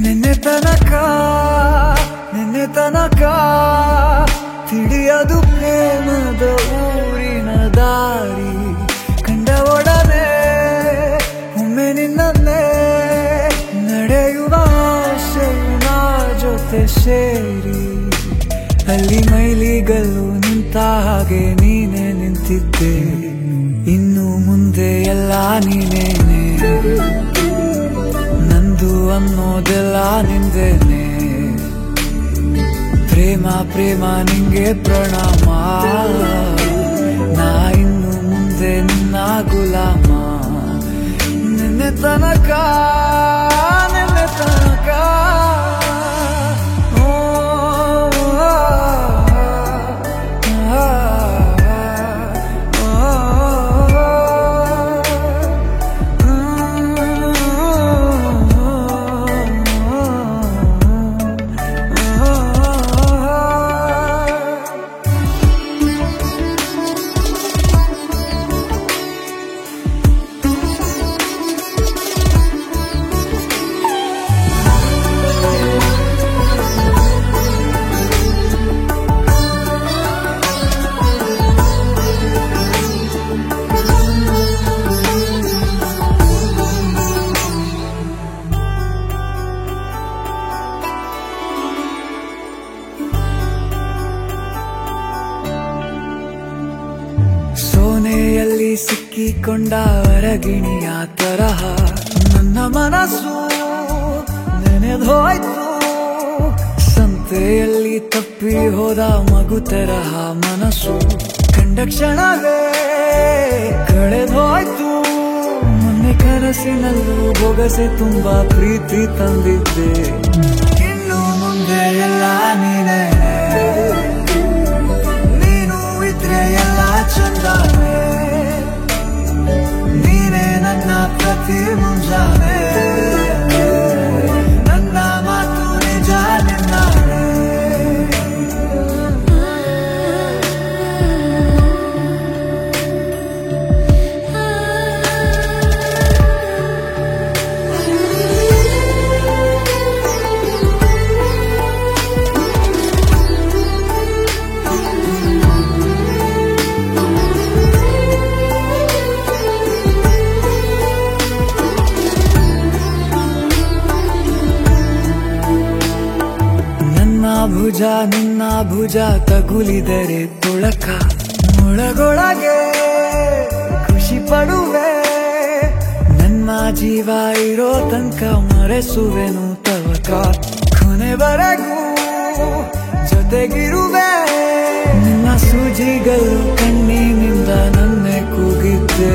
ನಿನ್ನೆ ತನಕ ತಿಳಿಯದು ಪ್ರೇಮದ ಊರಿನ ದಾರಿ ಕಂಡ ಒಡನೆ ಒಮ್ಮೆ ನಿನ್ನೇ ನಡೆಯುವ ಆಸೆಯ ಜೊತೆ ಸೇರಿ ಅಲ್ಲಿ ಮೈಲಿಗಲ್ಲು ನಿಂತ ಹಾಗೆ ನೀನೆ ನಿಂತಿದ್ದೆ ಇನ್ನು ಮುಂದೆ ಎಲ್ಲ ನೀನೇನೆ ನಂದು ಅನ್ನೋದೆಲ್ಲ ನಿಂದೇನೆ ಪ್ರೇಮ ಪ್ರೇಮ ನಿಂಗೆ ಪ್ರಣಾಮ ನಾ ಇನ್ನು ಮುಂದೆ ನಿನ್ನ ಗುಲಾಮ ನಿನ್ನೆ ತನಕ ಸೋನೆಯಲ್ಲಿ ಸಿಕ್ಕಿಕೊಂಡ ಅರಗಿಣಿಯ ತರಹ ನನ್ನ ಮನಸ್ಸು ನೆನೆದೋಯ್ತು ಸಂತೆಯಲ್ಲಿ ತಪ್ಪಿ ಹೋದ ಮಗು ತರಹ ಮನಸ್ಸು ಕಂಡ ಕ್ಷಣವೇ ಕಳೆದೋಯ್ತು ಮೊನ್ನೆ ಕನಸಿನಲ್ಲೂ ಬೊಗಸೆ ತುಂಬಾ ಪ್ರೀತಿ ತಂದಿದ್ದೆ ಇನ್ನು ಮುಂದೆ ಎಲ್ಲ ನೀನೇ ಎಲ್ಲ ಚಂದಾನೆ ನೀನೇ ನನ್ನ ಪ್ರತಿ ಮುಂಜಾನೆ ನನ್ನ ಮಾತು ನಿಜ ನಿನ್ನಾನೆ ಭುಜ ನಿನ್ನ ಭುಜ ತಗುಲಿದರೆ ತುಳಕ ಮೊಳಗೊಳಗೆ ಖುಷಿ ಪಡುವೆ ನನ್ನ ಜೀವ ಇರೋ ತನಕ ಮರೆಸುವೆನು ತವಕ ಕೊನೆವರೆಗೂ ಜೊತೆಗಿರುವೆ ನಿನ್ನ ಸೂಜಿಗಳು ಕಣ್ಣಿನಿಂದ ನನ್ನೆ ಕೂಗಿದ್ದೆ